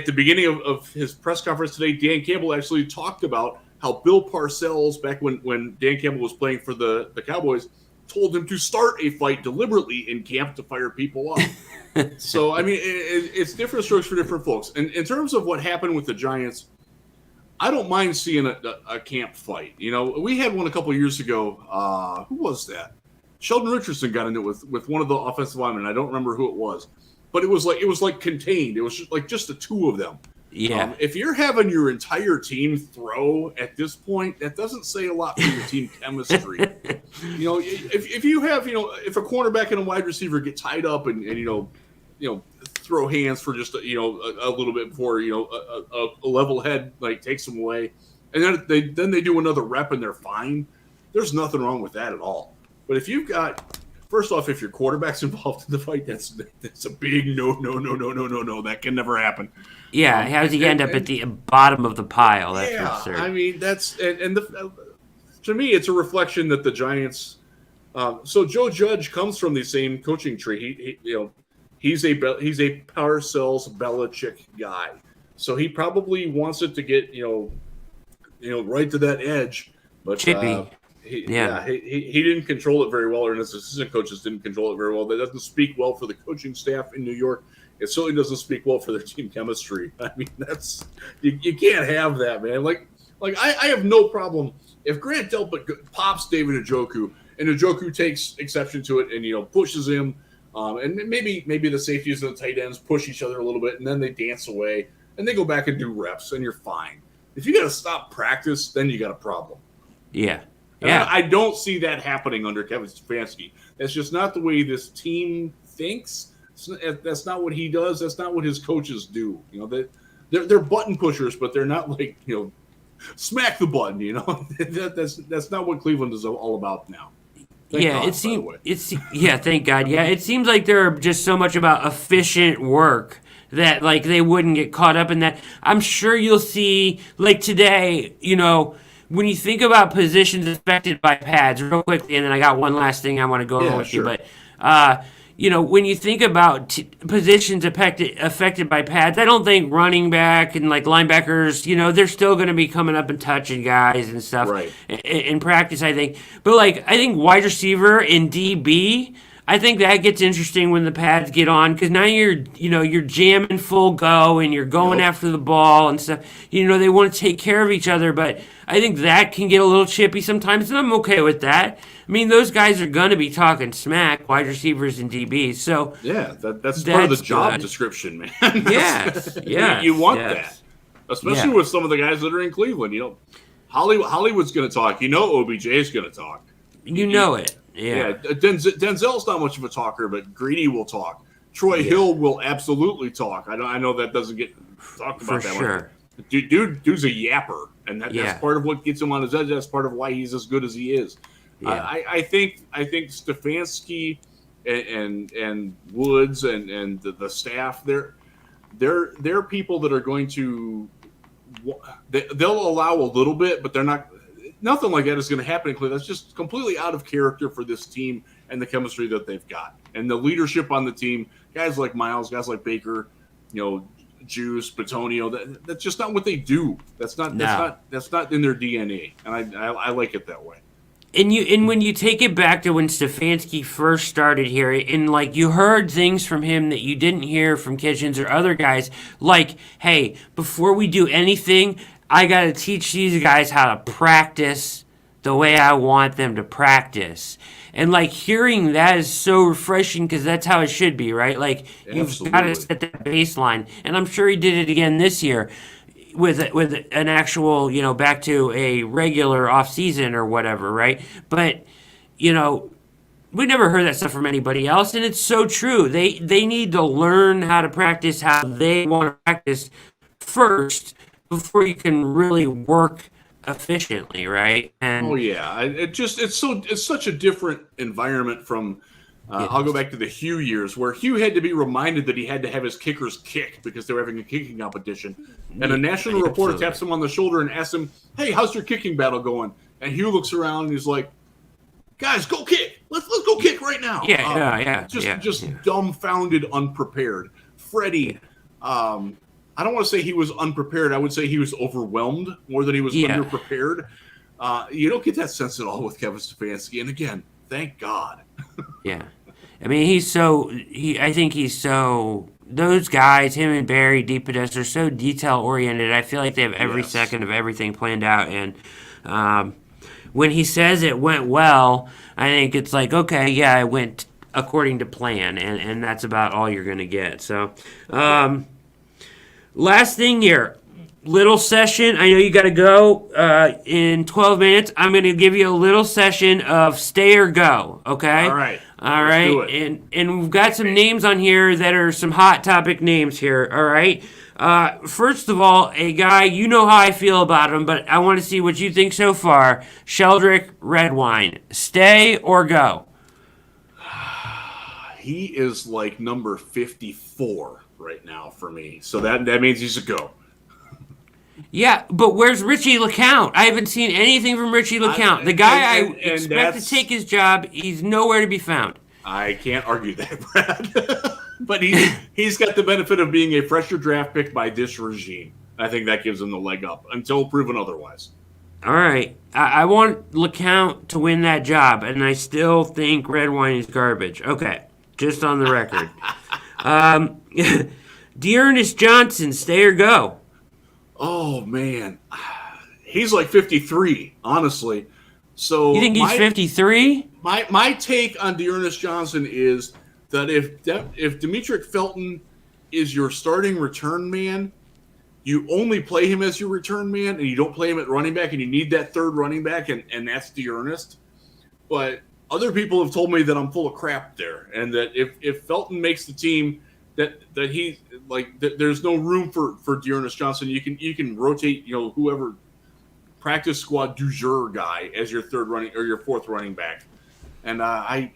Speaker 2: the beginning of his press conference today, Dan Campbell actually talked about how Bill Parcells, back when Dan Campbell was playing for the Cowboys, told him to start a fight deliberately in camp to fire people up. So, I mean, it's different strokes for different folks. And in terms of what happened with the Giants, I don't mind seeing a camp fight. You know, we had one a couple of years ago. Who was that? Sheldon Richardson got into it with one of the offensive linemen. I don't remember who it was. But it was like contained. It was just the two of them.
Speaker 1: Yeah.
Speaker 2: If you're having your entire team throw at this point, that doesn't say a lot for your team chemistry. If you have, if a cornerback and a wide receiver get tied up and throw hands for just a little bit before a level head like takes them away, and then they do another rep and they're fine. There's nothing wrong with that at all. But if you've got, first off, if your quarterback's involved in the fight, that's a big no. That can never happen.
Speaker 1: Yeah, how does he end up at the bottom of the pile? That's absurd.
Speaker 2: I mean, to me, it's a reflection that the Giants. So Joe Judge comes from the same coaching tree. He's a Parcells Belichick guy, so he probably wants it to get right to that edge, but
Speaker 1: chippy.
Speaker 2: He didn't control it very well, or his assistant coaches didn't control it very well. That doesn't speak well for the coaching staff in New York. It certainly doesn't speak well for their team chemistry. I mean, that's you can't have that, man. Like I have no problem if Grant Delpit pops David Njoku and Njoku takes exception to it and pushes him, and maybe the safeties and the tight ends push each other a little bit, and then they dance away and they go back and do reps, and you're fine. If you got to stop practice, then you got a problem.
Speaker 1: Yeah.
Speaker 2: Yeah, I don't see that happening under Kevin Stefanski. That's just not the way this team thinks. That's not what he does. That's not what his coaches do. They're button pushers, but they're not like smack the button. That's not what Cleveland is all about now.
Speaker 1: Thank God. Yeah, it seems like they're just so much about efficient work that like they wouldn't get caught up in that. I'm sure you'll see like today. When you think about positions affected by pads, real quickly, and then I got one last thing I want to go over with you, but when you think about positions affected by pads, I don't think running back and like linebackers, they're still going to be coming up and touching guys and stuff in practice, I think. But I think wide receiver and DB, I think that gets interesting when the pads get on, because now you're jamming full go and you're going after the ball and stuff. They want to take care of each other, but I think that can get a little chippy sometimes, and I'm okay with that. I mean, those guys are going to be talking smack, wide receivers and DBs. So
Speaker 2: yeah, that's part of the job description, man.
Speaker 1: Yes.
Speaker 2: You want that, especially with some of the guys that are in Cleveland. Hollywood's going to talk. OBJ is going to talk.
Speaker 1: It.
Speaker 2: Yeah, Denzel's not much of a talker, but Greedy will talk. Troy Hill will absolutely talk. I know that doesn't get talked about that much. Dude's a yapper, and that's part of what gets him on his edge. That's part of why he's as good as he is. Yeah. I think Stefanski and Woods and the staff, they're people that are going to they'll allow a little bit, but they're not. Nothing like that is going to happen in Cleveland. That's just completely out of character for this team and the chemistry that they've got. And the leadership on the team, guys like Miles, guys like Baker, Juice, Petonio, that's just not what they do. That's not in their DNA. And I like it that way.
Speaker 1: And when you take it back to when Stefanski first started here, and you heard things from him that you didn't hear from Kitchens or other guys, like, hey, before we do anything, I got to teach these guys how to practice the way I want them to practice. And like hearing that is so refreshing because that's how it should be, right? Like you've got to
Speaker 2: Absolutely.
Speaker 1: set that baseline. And I'm sure he did it again this year with an actual, back to a regular off season or whatever, right? But, we never heard that stuff from anybody else, and it's so true. They need to learn how to practice how they want to practice first before you can really work efficiently, right?
Speaker 2: Oh
Speaker 1: And
Speaker 2: yeah, it's such a different environment from. I'll go back to the Hugh years where Hugh had to be reminded that he had to have his kickers kick because they were having a kicking competition, and a national reporter taps him on the shoulder and asks him, "Hey, how's your kicking battle going?" And Hugh looks around and he's like, "Guys, go kick! Let's go kick right now!" Just dumbfounded, unprepared. Freddie, I don't want to say he was unprepared. I would say he was overwhelmed more than he was underprepared. You don't get that sense at all with Kevin Stefanski, and again, thank God.
Speaker 1: Yeah. I mean, I think he's so, those guys, him and Barry, DePodesta, are so detail oriented. I feel like they have every second of everything planned out. And when he says it went well, I think it's like, okay, yeah, it went according to plan. And that's about all you're going to get. So, last thing here. Little session. I know you got to go in 12 minutes. I'm going to give you a little session of stay or go. Okay.
Speaker 2: All right.
Speaker 1: All
Speaker 2: Let's
Speaker 1: right.
Speaker 2: do it.
Speaker 1: And we've got some names on here that are some hot topic names here. All right. First of all, a guy, you know how I feel about him, but I want to see what you think so far. Sheldrick Redwine. Stay or go?
Speaker 2: He is like number 54 right now for me. So that means he's a go.
Speaker 1: Yeah, but where's Richie LeCount? I haven't seen anything from Richie LeCount. The guy I expect to take his job, he's nowhere to be found.
Speaker 2: I can't argue that, Brad. But he's got the benefit of being a fresher draft pick by this regime. I think that gives him the leg up until proven otherwise.
Speaker 1: All right. I want LeCount to win that job, and I still think Redwine is garbage. Okay, just on the record. Dearness Johnson, stay or go?
Speaker 2: Oh, man. He's like 53, honestly. So
Speaker 1: you think he's 53?
Speaker 2: My take on Dearness Johnson is that if Demetric Felton is your starting return man, you only play him as your return man, and you don't play him at running back, and you need that third running back, and that's Dearness. But other people have told me that I'm full of crap there, and that if Felton makes the team, that he there's no room for Dearness Johnson. You can rotate whoever practice squad du jour guy as your third running or your fourth running back, and I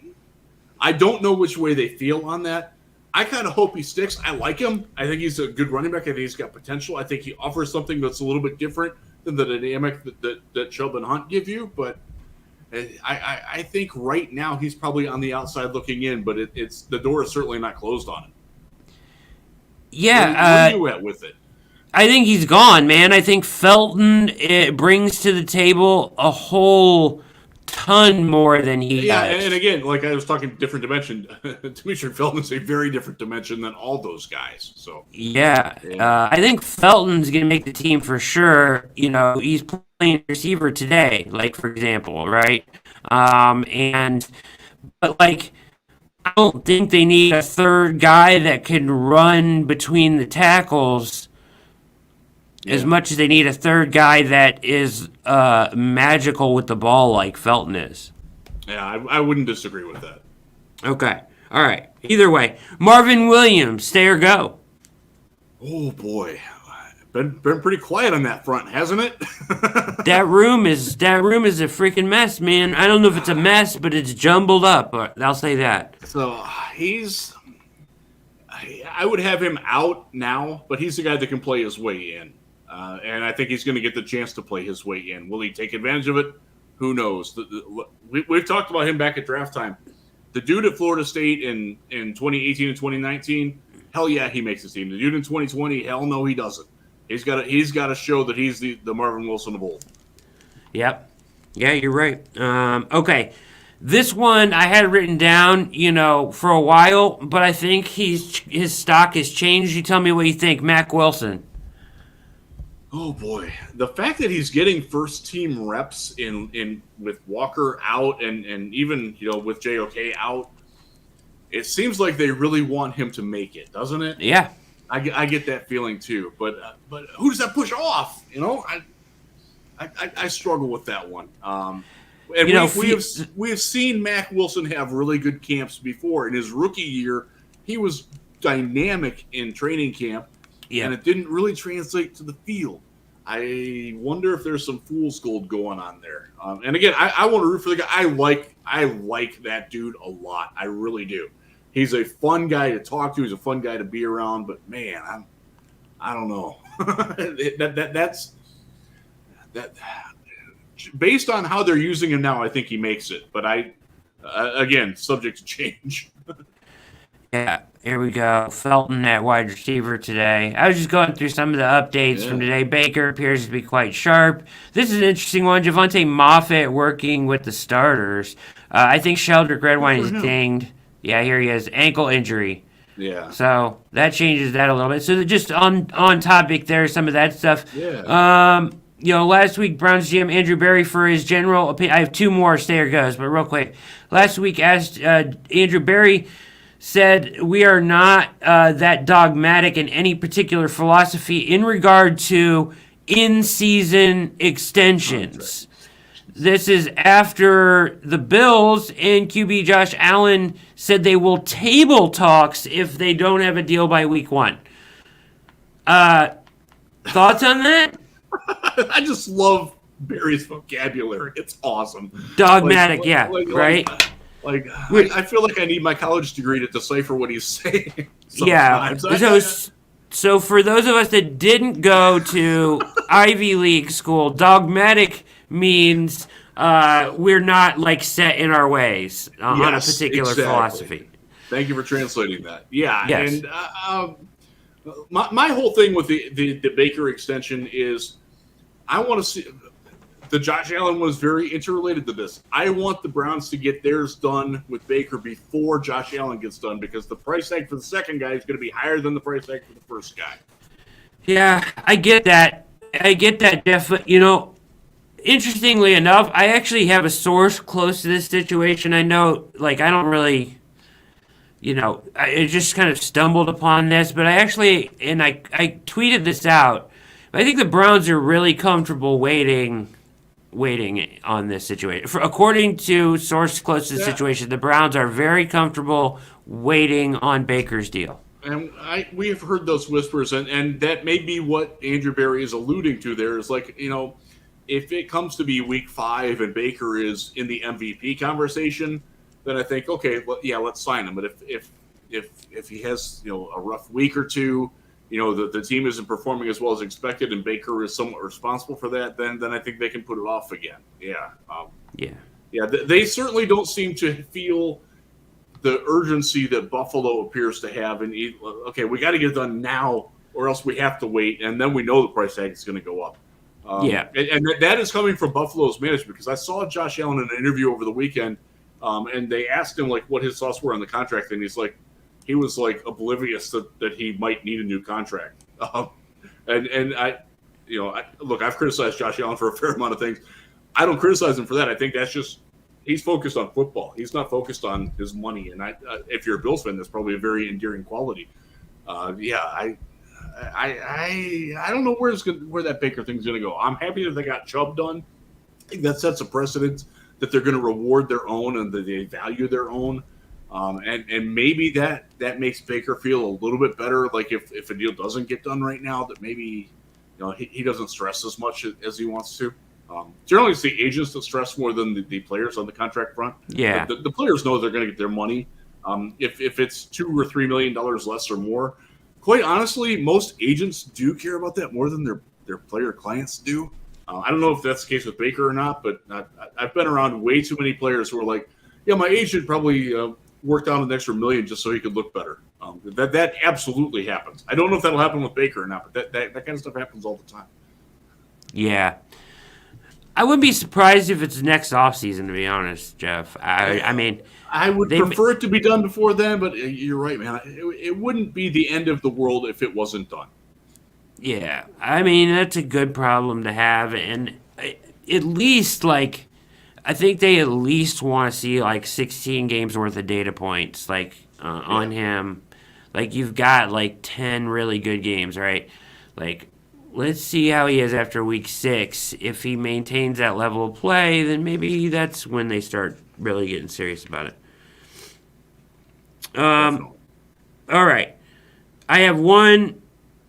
Speaker 2: don't know which way they feel on that. I kind of hope he sticks. I like him. I think he's a good running back. I think he's got potential. I think he offers something that's a little bit different than the dynamic that Chubb and Hunt give you. But I think right now he's probably on the outside looking in. But it's the door is certainly not closed on him.
Speaker 1: Yeah.
Speaker 2: Where are you at with it?
Speaker 1: I think he's gone, man. I think Felton brings to the table a whole ton more than he does.
Speaker 2: And again, like I was talking different dimension, Demetric Felton is a very different dimension than all those guys. So
Speaker 1: I think Felton's going to make the team for sure. He's playing receiver today, like for example, right? But I don't think they need a third guy that can run between the tackles as much as they need a third guy that is magical with the ball like Felton is.
Speaker 2: Yeah, I wouldn't disagree with that.
Speaker 1: Okay. All right. Either way, Marvin Williams, stay or go?
Speaker 2: Oh, boy. Been pretty quiet on that front, hasn't it?
Speaker 1: That room is a freaking mess, man. I don't know if it's a mess, but it's jumbled up. I'll say that.
Speaker 2: So I would have him out now, but he's the guy that can play his way in. And I think he's going to get the chance to play his way in. Will he take advantage of it? Who knows? We've talked about him back at draft time. The dude at Florida State in 2018 and 2019, hell yeah, he makes the team. The dude in 2020, hell no, he doesn't. He's got to show that he's the Marvin Wilson of old.
Speaker 1: Yep. Yeah, you're right. Okay. This one I had written down, for a while, but I think his stock has changed. You tell me what you think. Mac Wilson.
Speaker 2: Oh boy, the fact that he's getting first team reps in with Walker out and even with JOK out, it seems like they really want him to make it, doesn't it?
Speaker 1: Yeah.
Speaker 2: I get that feeling too. But who does that push off? I struggle with that one. And we have seen Mac Wilson have really good camps before. In his rookie year, he was dynamic in training camp, and it didn't really translate to the field. I wonder if there's some fool's gold going on there. And again, I want to root for the guy. I like that dude a lot. I really do. He's a fun guy to talk to. He's a fun guy to be around. But man, I don't know. That's based on how they're using him now. I think he makes it. But again, subject to change.
Speaker 1: Yeah, here we go. Felton at wide receiver today. I was just going through some of the updates from today. Baker appears to be quite sharp. This is an interesting one. Javonte Moffett working with the starters. I think Sheldrick Redwine is dinged. Yeah, here he is. Ankle injury.
Speaker 2: Yeah.
Speaker 1: So that changes that a little bit. So just on topic there, some of that stuff.
Speaker 2: Yeah.
Speaker 1: Last week, Browns GM Andrew Berry, for his general opinion, I have two more, Stayer goes, but real quick. Last week, asked Andrew Berry, said we are not that dogmatic in any particular philosophy in regard to in-season extensions. This is after the Bills and QB Josh Allen said they will table talks if they don't have a deal by week 1. Thoughts on that?
Speaker 2: I just love Barry's vocabulary. It's awesome.
Speaker 1: Dogmatic, right?
Speaker 2: I feel like I need my college degree to decipher what he's saying. Sometimes.
Speaker 1: Yeah. So for those of us that didn't go to Ivy League school, dogmatic means we're not set in our ways on a particular philosophy.
Speaker 2: Thank you for translating that. Yeah.
Speaker 1: Yes.
Speaker 2: And my whole thing with the Baker extension is I want to see. The Josh Allen was very interrelated to this. I want the Browns to get theirs done with Baker before Josh Allen gets done because the price tag for the second guy is going to be higher than the price tag for the first guy.
Speaker 1: Yeah, I get that. Definitely. Interestingly enough, I actually have a source close to this situation. I know, I don't really, I just kind of stumbled upon this, but I tweeted this out. I think the Browns are really comfortable waiting on this situation. According to source close to the situation, the Browns are very comfortable waiting on Baker's deal.
Speaker 2: And we have heard those whispers, and that may be what Andrew Berry is alluding to there is if it comes to be week 5 and Baker is in the MVP conversation, then I think, okay, well, yeah, let's sign him. But if he has, a rough week or two, the team isn't performing as well as expected, and Baker is somewhat responsible for that, then I think they can put it off again. Yeah. They certainly don't seem to feel the urgency that Buffalo appears to have. And okay, we got to get it done now, or else we have to wait, and then we know the price tag is going to go up. And that is coming from Buffalo's management, because I saw Josh Allen in an interview over the weekend, and they asked him what his thoughts were on the contract, and he was oblivious that he might need a new contract. And look, I've criticized Josh Allen for a fair amount of things. I don't criticize him for that. I think that's just he's focused on football. He's not focused on his money. And if you're a Bills fan, that's probably a very endearing quality. I don't know where that Baker thing's going to go. I'm happy that they got Chubb done. I think that sets a precedent that they're going to reward their own and that they value their own. And maybe that makes Baker feel a little bit better. If a deal doesn't get done right now, that maybe he doesn't stress as much as he wants to. Generally, it's the agents that stress more than the players on the contract front.
Speaker 1: Yeah,
Speaker 2: the players know they're going to get their money. If it's $2 or $3 million less or more, quite honestly, most agents do care about that more than their player clients do. I don't know if that's the case with Baker or not, but I've been around way too many players who are like, yeah, my agent probably worked out an extra $1 million just so he could look better. That absolutely happens. I don't know if that'll happen with Baker or not, but that kind of stuff happens all the time.
Speaker 1: Yeah. I wouldn't be surprised if it's next offseason, to be honest, Jeff. I mean,
Speaker 2: I would prefer it to be done before then, but you're right, man. It wouldn't be the end of the world if it wasn't done.
Speaker 1: Yeah, I mean that's a good problem to have, and at least like I think they at least want to see like 16 games worth of data points like
Speaker 2: Yeah.
Speaker 1: on him. Like you've got like 10 really good games, right? Like let's see how he is after week 6. If he maintains that level of play, then maybe that's when they start really getting serious about it.
Speaker 2: Definitely.
Speaker 1: All right, I have one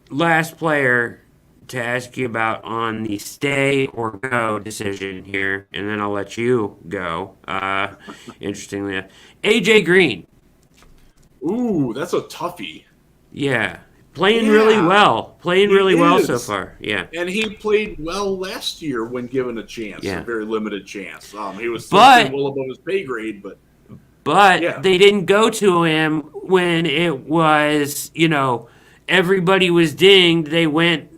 Speaker 1: last player to ask you about on the stay or go decision here, and then I'll let you go. Interestingly enough, AJ Green.
Speaker 2: Ooh, that's a toughie.
Speaker 1: Yeah, playing really
Speaker 2: Yeah,
Speaker 1: well. Playing
Speaker 2: he
Speaker 1: really well so
Speaker 2: is.
Speaker 1: far. Yeah,
Speaker 2: And he played well last year when given a chance, a
Speaker 1: yeah.
Speaker 2: very limited chance. He was still playing
Speaker 1: But
Speaker 2: well above his pay grade, but yeah,
Speaker 1: they didn't go to him when it was everybody was dinged. They went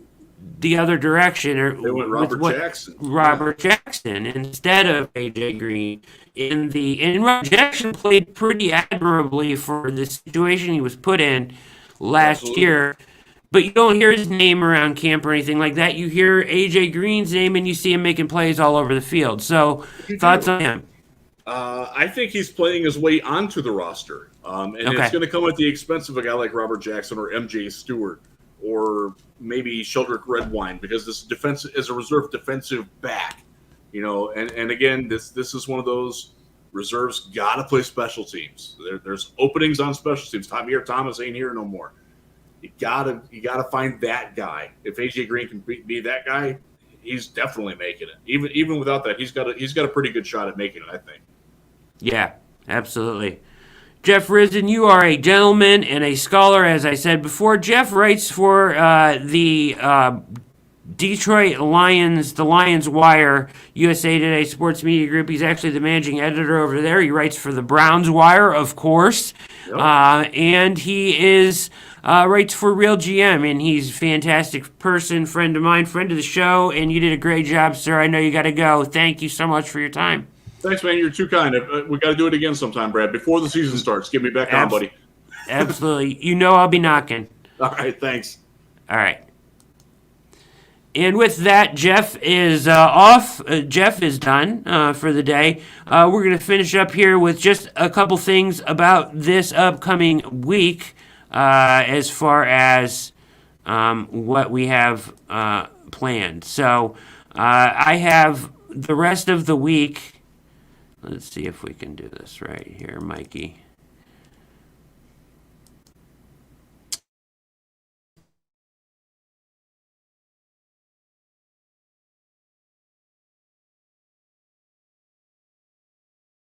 Speaker 1: the other direction or
Speaker 2: they went
Speaker 1: with
Speaker 2: Robert
Speaker 1: what
Speaker 2: Jackson. Yeah,
Speaker 1: Robert Jackson instead of AJ Green and Robert Jackson played pretty admirably for the situation he was put in last
Speaker 2: absolutely.
Speaker 1: year. But you don't hear his name around camp or anything like that. You hear AJ Green's name and you see him making plays all over the field. So
Speaker 2: You
Speaker 1: thoughts
Speaker 2: do.
Speaker 1: on him?
Speaker 2: I think he's playing his way onto the roster, and it's
Speaker 1: Okay.
Speaker 2: going to come at the expense of a guy like Robert Jackson or MJ Stewart or maybe Sheldrick Redwine because this defense is a reserve defensive back, and again, this is one of those reserves got to play special teams. There's openings on special teams. Javier Thomas ain't here no more. You gotta find that guy. If AJ Green can be that guy, he's definitely making it. Even without that, he's got a pretty good shot at making it. I think.
Speaker 1: Yeah, absolutely. Jeff Risden, you are a gentleman and a scholar, as I said before. Jeff writes for the Detroit Lions, the Lions Wire, USA Today Sports Media Group. He's actually the managing editor over there. He writes for the Browns Wire, of course,
Speaker 2: Yep.
Speaker 1: and he is writes for Real GM, and he's a fantastic person, friend of mine, friend of the show, and you did a great job, sir. I know you got to go. Thank you so much for your time.
Speaker 2: Thanks, man. You're too kind. We got to do it again sometime, Brad. Before the season starts, get me back on,
Speaker 1: Abs-
Speaker 2: buddy.
Speaker 1: Absolutely. You know I'll be knocking.
Speaker 2: All right. Thanks.
Speaker 1: All right. And with that, Jeff is off. Jeff is done for the day. We're going to finish up here with just a couple things about this upcoming week as far as what we have planned. So I have the rest of the week. Let's see if we can do this right here, Mikey.